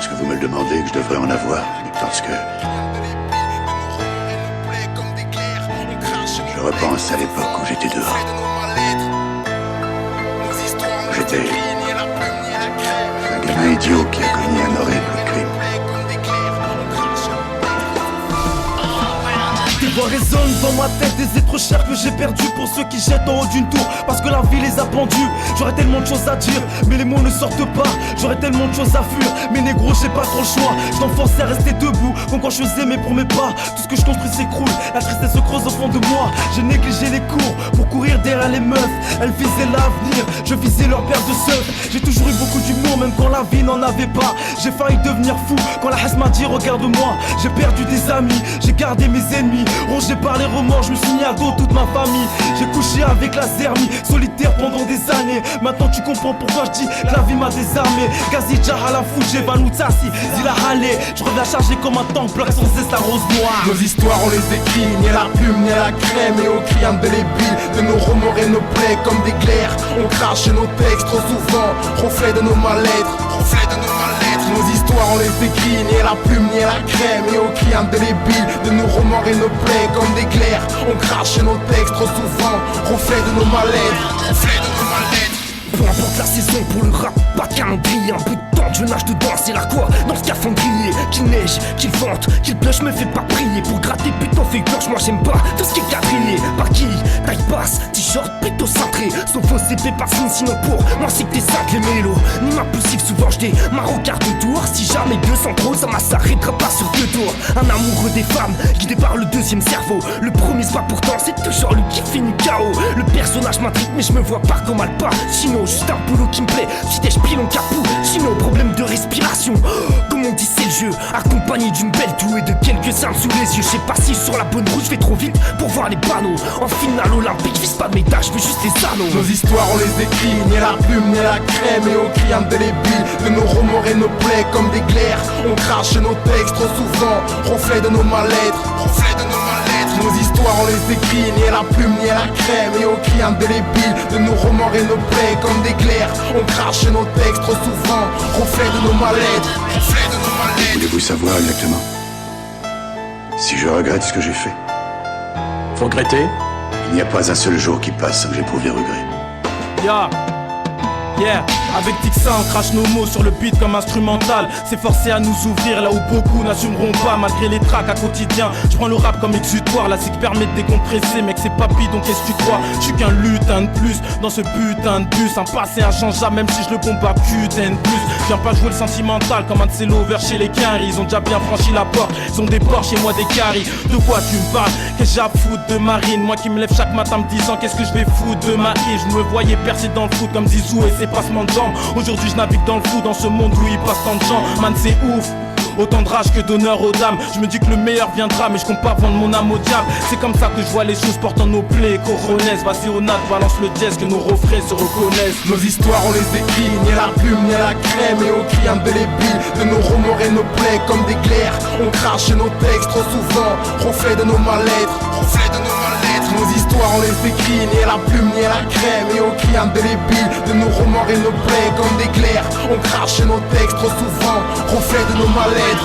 que vous me le demandez, que je devrais en avoir. Parce que je repense à l'époque où j'étais dehors. J'étais un gamin idiot qui a commis un horrible crime. Tes voix résonnent dans ma tête, des êtres chers que j'ai perdus pour ceux qui jettent en haut d'une tour parce que la vie les a pendus. J'aurais tellement de choses à dire, mais les mots ne sortent pas. J'aurais tellement de choses à fuir, mais négro j'ai pas trop le choix. Je t'enfonçais à rester debout, comme quand je faisais mes premiers pas. Tout ce que je construis s'écroule, la tristesse se creuse au fond de moi. J'ai négligé les cours pour courir derrière les meufs. Elles visaient l'avenir, je visais leur paire de seufs. J'ai toujours eu beaucoup d'humour, même quand la vie n'en avait pas. J'ai failli devenir fou, quand la haine m'a dit regarde-moi. J'ai perdu des amis, j'ai gardé mes ennemis. Rongé par les remords, je me suis mis à dos toute ma famille. J'ai couché avec la zermie, solitaire pendant des années. Maintenant tu comprends pourquoi je dis que la vie m'a désarmé. Gazi Jahala Fouché, Vanoutassi, Zila Halé. Je reviens chargé comme un tank, bloc sans cesse la rose noire. Nos histoires on les écrit, ni à la plume ni à la crème. Et au cri indélébile de nos remords et nos plaies comme des glaires. On crache nos textes trop souvent, reflet de nos mal-être. Nos histoires on les écrit, ni à la plume ni à la crème. Et au cri indélébile de nos remords et nos plaies comme des glaires. On crache nos textes trop souvent, reflet de nos mal-être. Peu importe la saison pour le rap, pas de calendrier. Un bout de temps, je nage dedans, c'est là quoi? Dans ce scaphandrier, qu'il neige, qu'il vente, qu'il pleuve, je me fais pas prier. Pour gratter, putain, fais blanche, moi j'aime pas tout ce qui est quadrillé. Par qui? Taille basse, t-shirt plutôt cintré. Sauf au CP par signe, sinon pour moi c'est que t'es cinq les mélos. Ni ma poussive, souvent j'dé marocain de tour. Si jamais 200 trop, ça m'a s'arrêtera pas sur deux tours. Un amoureux des femmes, guidé par le deuxième cerveau. Le premier se bat pourtant, c'est toujours lui qui finit KO. Le personnage m'intrigue, mais je me vois pas comme Alpa. Sinon, juste un boulot qui me plaît, si t'es pilon capou. Sinon, problème de respiration, comme on dit c'est le jeu. Accompagné d'une belle toux et de quelques armes sous les yeux. Je sais pas si sur la bonne route, je vais trop vite pour voir les panneaux. En finale olympique, je vise pas de médaille, je veux juste les anneaux. Nos histoires on les écrit, ni à la plume ni à la crème. Et au cri indélébile de nos remords et nos plaies comme des glaires. On crache nos textes trop souvent, reflet de nos mal-être. Nos histoires on les écrit, ni à la plume ni à la crème. Et au cri indélébile de nos remords et nos plaies comme des glaires. On crache nos textes trop souvent, reflet de nos mal-être. Voulez-vous savoir exactement si je regrette ce que j'ai fait? Faut regretter. Il n'y a pas un seul jour qui passe sans que j'éprouve des regrets. Yeah, avec Tixa on crache nos mots sur le beat comme instrumental. C'est forcé à nous ouvrir là où beaucoup n'assumeront pas. Malgré les tracks à quotidien, je prends le rap comme exutoire. La zig permet de décompresser, mec c'est papy donc qu'est-ce que tu crois? Je suis qu'un lutin de plus dans ce putain de bus. Un passé inchangeable même si je le combats putain de plus. Je viens pas jouer le sentimental comme un de ces lovers chez les Quinry. Ils ont déjà bien franchi la porte, ils ont des portes chez moi des caries. De quoi tu me parles? Qu'est-ce que j'ai à foutre de Marine? Moi qui me lève chaque matin me disant qu'est-ce que je vais foutre de ma vie. Je me voyais percer dans le foot comme Zizou et ses passement de jambes. Aujourd'hui je navigue dans le flou dans ce monde où il passe tant de gens. Man c'est ouf, autant de rage que d'honneur aux dames. Je me dis que le meilleur viendra mais je compte pas vendre mon âme au diable. C'est comme ça que je vois les choses portant nos plaies coronesses. Vas-y au nat, balance le jazz que nos refrains se reconnaissent. Nos histoires on les écrit, ni à la plume ni à la crème. Et au cri indélébile de nos remords et nos plaies comme des glaires. On crache nos textes trop souvent, reflet de nos mal-être. Nos histoires on les écrit, ni à la plume ni à la crème. Et au cri indélébile de nos remords et nos plaies comme des glaires. On crache nos textes trop souvent, reflet de nos mal-être.